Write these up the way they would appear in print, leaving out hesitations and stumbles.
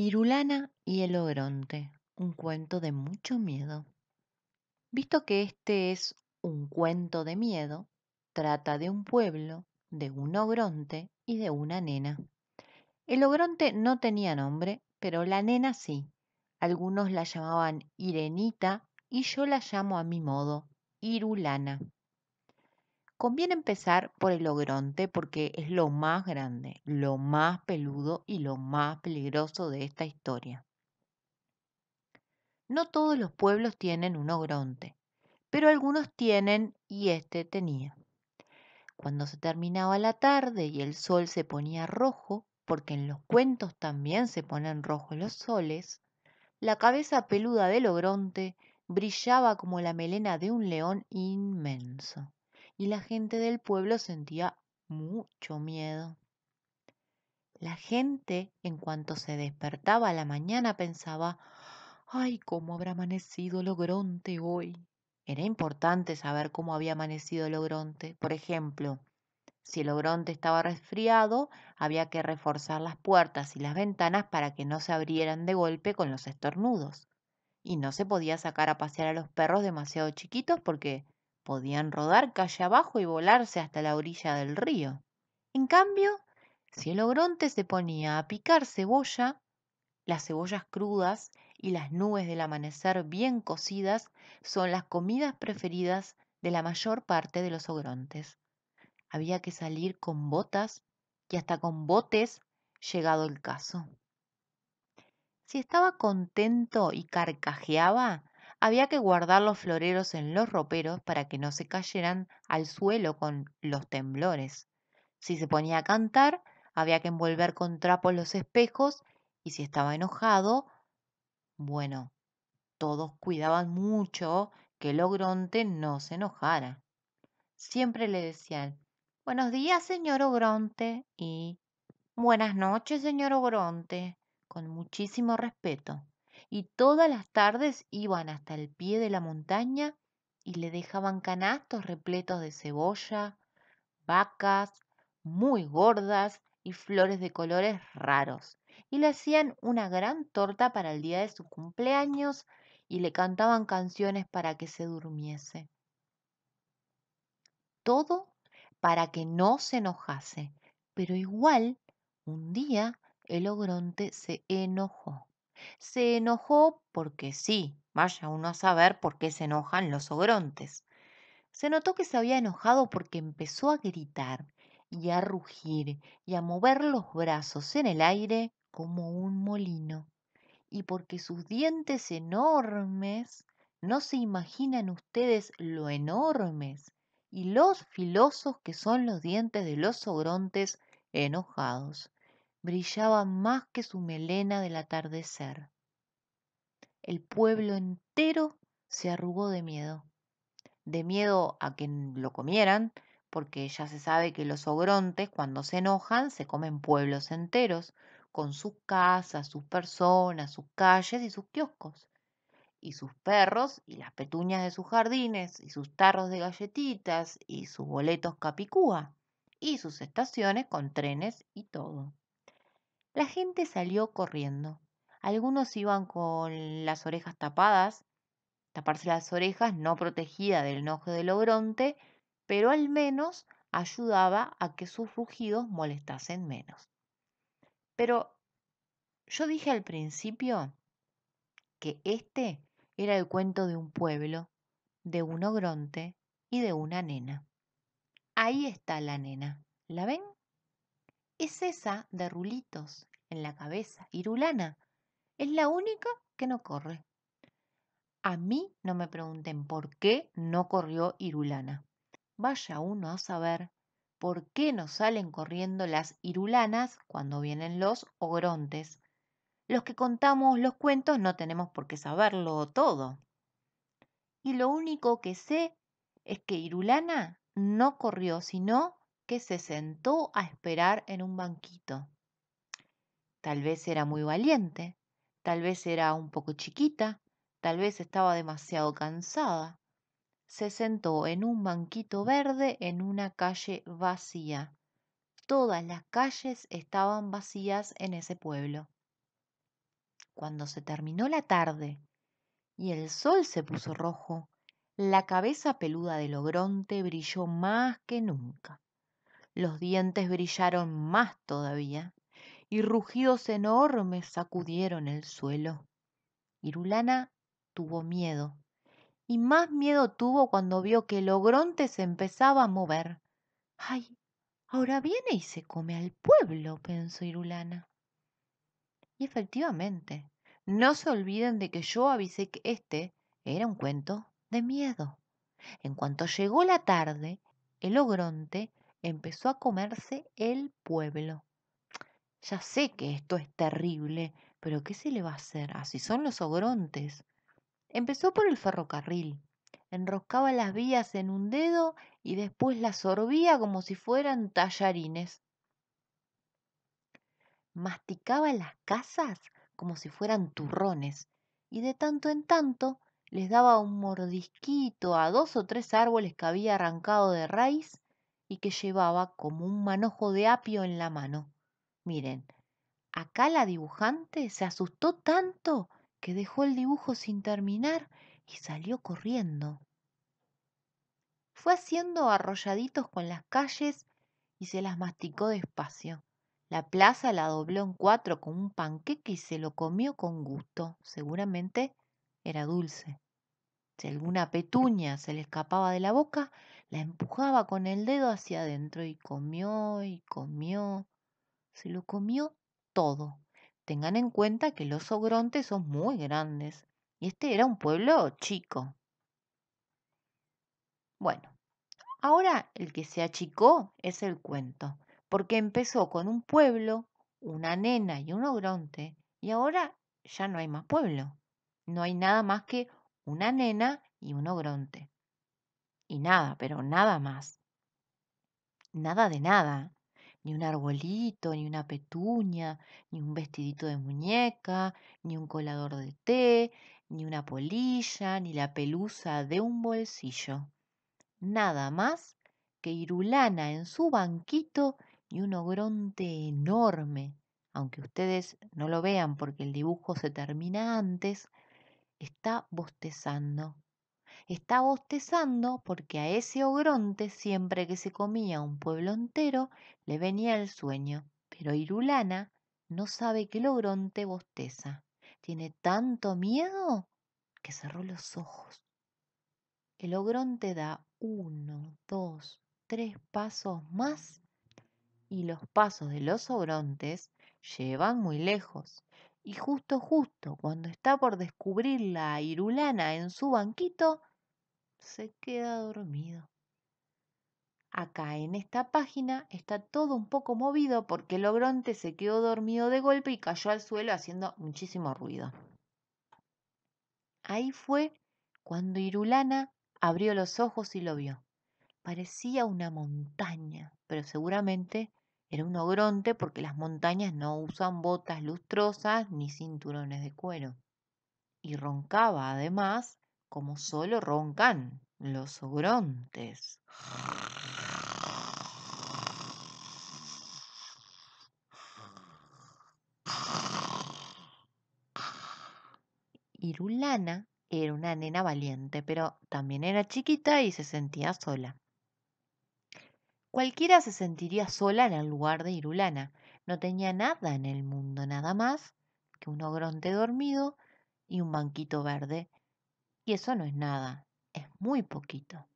Irulana y el Ogronte, un cuento de mucho miedo. Visto que este es un cuento de miedo, trata de un pueblo, de un ogronte y de una nena. El ogronte no tenía nombre, pero la nena sí. Algunos la llamaban Irenita y yo la llamo a mi modo, Irulana. Conviene empezar por el ogronte porque es lo más grande, lo más peludo y lo más peligroso de esta historia. No todos los pueblos tienen un ogronte, pero algunos tienen y este tenía. Cuando se terminaba la tarde y el sol se ponía rojo, porque en los cuentos también se ponen rojos los soles, la cabeza peluda del ogronte brillaba como la melena de un león inmenso, y la gente del pueblo sentía mucho miedo. La gente, en cuanto se despertaba a la mañana, pensaba: ¡ay, cómo habrá amanecido el Ogronte hoy! Era importante saber cómo había amanecido el Ogronte. Por ejemplo, si el Ogronte estaba resfriado, había que reforzar las puertas y las ventanas para que no se abrieran de golpe con los estornudos. Y no se podía sacar a pasear a los perros demasiado chiquitos porque podían rodar calle abajo y volarse hasta la orilla del río. En cambio, si el ogronte se ponía a picar cebolla, las cebollas crudas y las nubes del amanecer bien cocidas son las comidas preferidas de la mayor parte de los ogrontes. Había que salir con botas y hasta con botes, llegado el caso. Si estaba contento y carcajeaba, había que guardar los floreros en los roperos para que no se cayeran al suelo con los temblores. Si se ponía a cantar, había que envolver con trapos los espejos y si estaba enojado, bueno, todos cuidaban mucho que el ogronte no se enojara. Siempre le decían: buenos días, señor ogronte, y buenas noches, señor ogronte, con muchísimo respeto. Y todas las tardes iban hasta el pie de la montaña y le dejaban canastos repletos de cebolla, vacas muy gordas y flores de colores raros. Y le hacían una gran torta para el día de su cumpleaños y le cantaban canciones para que se durmiese. Todo para que no se enojase. Pero igual, un día el ogronte se enojó. Se enojó porque sí, vaya uno a saber por qué se enojan los ogrontes. Se notó que se había enojado porque empezó a gritar y a rugir y a mover los brazos en el aire como un molino. Y porque sus dientes enormes, no se imaginan ustedes lo enormes y los filosos que son los dientes de los ogrontes enojados. Brillaban más que su melena del atardecer. El pueblo entero se arrugó de miedo a que lo comieran, porque ya se sabe que los ogrontes cuando se enojan se comen pueblos enteros, con sus casas, sus personas, sus calles y sus kioscos, y sus perros y las petuñas de sus jardines, y sus tarros de galletitas, y sus boletos capicúa, y sus estaciones con trenes y todo. La gente salió corriendo. Algunos iban con las orejas tapadas. Taparse las orejas no protegía del enojo del ogronte, pero al menos ayudaba a que sus rugidos molestasen menos. Pero yo dije al principio que este era el cuento de un pueblo, de un ogronte y de una nena. Ahí está la nena. ¿La ven? Es esa de rulitos en la cabeza, Irulana. Es la única que no corre. A mí no me pregunten por qué no corrió Irulana. Vaya uno a saber por qué no salen corriendo las irulanas cuando vienen los ogrontes. Los que contamos los cuentos no tenemos por qué saberlo todo. Y lo único que sé es que Irulana no corrió, sino que se sentó a esperar en un banquito. Tal vez era muy valiente, tal vez era un poco chiquita, tal vez estaba demasiado cansada. Se sentó en un banquito verde en una calle vacía. Todas las calles estaban vacías en ese pueblo. cuando se terminó la tarde y el sol se puso rojo, la cabeza peluda del ogronte brilló más que nunca. Los dientes brillaron más todavía y rugidos enormes sacudieron el suelo. Irulana tuvo miedo y más miedo tuvo cuando vio que el ogronte se empezaba a mover. ¡Ay! Ahora viene y se come al pueblo, pensó Irulana. Y efectivamente, no se olviden de que yo avisé que este era un cuento de miedo. En cuanto llegó la tarde, el ogronte empezó a comerse el pueblo. Ya sé que esto es terrible, pero ¿qué se le va a hacer? Así son los ogrontes. Empezó por el ferrocarril. Enroscaba las vías en un dedo y después las sorbía como si fueran tallarines. Masticaba las casas como si fueran turrones y de tanto en tanto les daba un mordisquito a 2 o 3 árboles que había arrancado de raíz y que llevaba como un manojo de apio en la mano. Miren, acá la dibujante se asustó tanto que dejó el dibujo sin terminar y salió corriendo. Fue haciendo arrolladitos con las calles y se las masticó despacio. La plaza la dobló en 4 con un panqueque y se lo comió con gusto. Seguramente era dulce. Si alguna petunia se le escapaba de la boca, la empujaba con el dedo hacia adentro y comió y comió. Se lo comió todo. Tengan en cuenta que los ogrontes son muy grandes y este era un pueblo chico. Bueno, ahora el que se achicó es el cuento, porque empezó con un pueblo, una nena y un ogronte, y ahora ya no hay más pueblo. No hay nada más que una nena y un ogronte. Y nada, pero nada más. Nada de nada. Ni un arbolito, ni una petunia, ni un vestidito de muñeca, ni un colador de té, ni una polilla, ni la pelusa de un bolsillo. Nada más que Irulana en su banquito y un ogronte enorme, aunque ustedes no lo vean porque el dibujo se termina antes, está bostezando. Está bostezando porque a ese ogronte siempre que se comía un pueblo entero le venía el sueño, pero Irulana no sabe que el ogronte bosteza. Tiene tanto miedo que cerró los ojos. El ogrón te da 1, 2, 3 pasos más y los pasos de los ogrontes llevan muy lejos. Y justo, cuando está por descubrir la Irulana en su banquito, se queda dormido. Acá en esta página está todo un poco movido porque el ogronte se quedó dormido de golpe y cayó al suelo haciendo muchísimo ruido. Ahí fue cuando Irulana abrió los ojos y lo vio. Parecía una montaña, pero seguramente era un ogronte porque las montañas no usan botas lustrosas ni cinturones de cuero. Y roncaba además como solo roncan los ogrontes. Irulana era una nena valiente, pero también era chiquita y se sentía sola. Cualquiera se sentiría sola en el lugar de Irulana. No tenía nada en el mundo, nada más que un ogronte dormido y un banquito verde. Y eso no es nada, es muy poquito.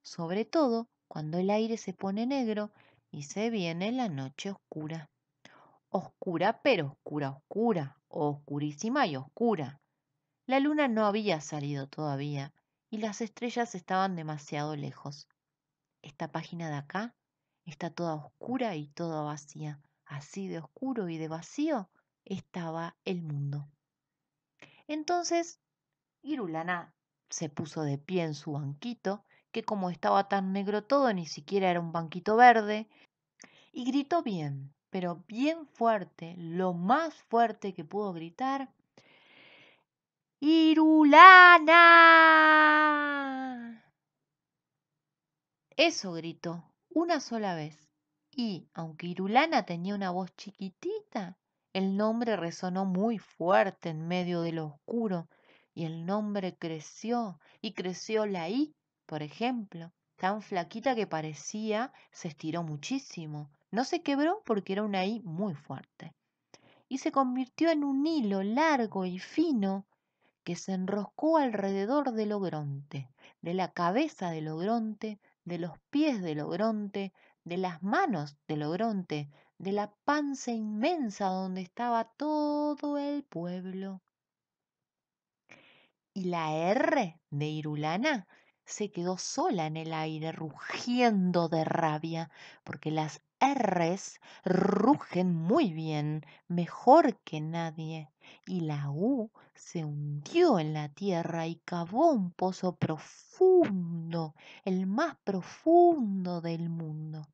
Sobre todo cuando el aire se pone negro y se viene la noche oscura. Oscura, pero oscura, oscura, oscurísima y oscura. La luna no había salido todavía y las estrellas estaban demasiado lejos. Esta página de acá está toda oscura y toda vacía. Así de oscuro y de vacío estaba el mundo. Entonces, Irulana se puso de pie en su banquito, que como estaba tan negro todo, ni siquiera era un banquito verde, y gritó bien, pero bien fuerte, lo más fuerte que pudo gritar: ¡Irulana! Eso gritó una sola vez. Y, aunque Irulana tenía una voz chiquitita, El nombre resonó muy fuerte en medio de lo oscuro y el nombre creció y creció la I, por ejemplo, tan flaquita que parecía se estiró muchísimo. No se quebró porque era una I muy fuerte y se convirtió en un hilo largo y fino que se enroscó alrededor del ogronte, de la cabeza del ogronte, de los pies del ogronte, de las manos del ogronte, de la panza inmensa donde estaba todo el pueblo. Y la R de Irulana se quedó sola en el aire, rugiendo de rabia, porque las R's rugen muy bien, mejor que nadie. Y la U se hundió en la tierra y cavó un pozo profundo, el más profundo del mundo.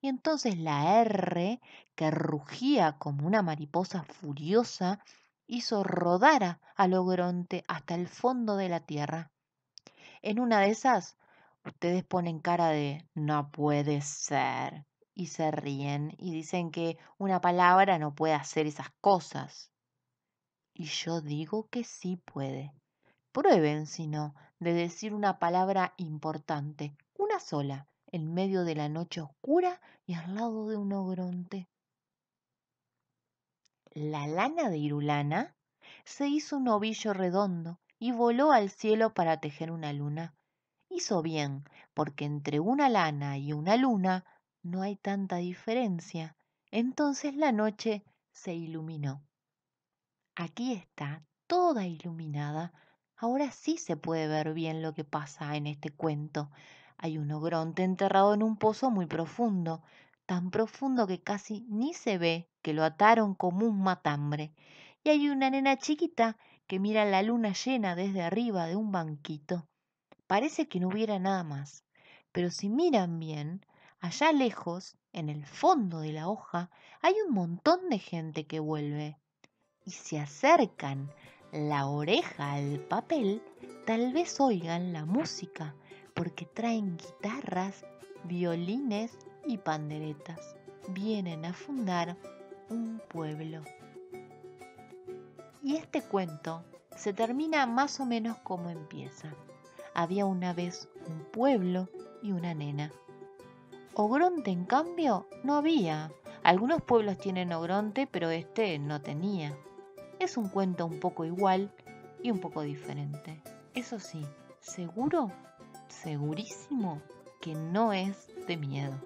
Y entonces la R, que rugía como una mariposa furiosa, hizo rodar al ogronte hasta el fondo de la tierra. En una de esas, ustedes ponen cara de no puede ser y se ríen y dicen que una palabra no puede hacer esas cosas. Y yo digo que sí puede. Prueben, si no, de decir una palabra importante, una sola, en medio de la noche oscura y al lado de un ogronte. La lana de Irulana se hizo un ovillo redondo y voló al cielo para tejer una luna. Hizo bien, porque entre una lana y una luna no hay tanta diferencia. Entonces la noche se iluminó. Aquí está, toda iluminada. Ahora sí se puede ver bien lo que pasa en este cuento. Hay un ogronte enterrado en un pozo muy profundo, tan profundo que casi ni se ve, que lo ataron como un matambre. Y hay una nena chiquita que mira la luna llena desde arriba de un banquito. Parece que no hubiera nada más, pero si miran bien, allá lejos, en el fondo de la hoja, hay un montón de gente que vuelve y si acercan la oreja al papel, tal vez oigan la música, porque traen guitarras, violines y panderetas. Vienen a fundar un pueblo. Y este cuento se termina más o menos como empieza. Había una vez un pueblo y una nena. Ogronte, en cambio, no había. Algunos pueblos tienen ogronte, pero este no tenía. Es un cuento un poco igual y un poco diferente. Eso sí, seguro, segurísimo que no es de miedo.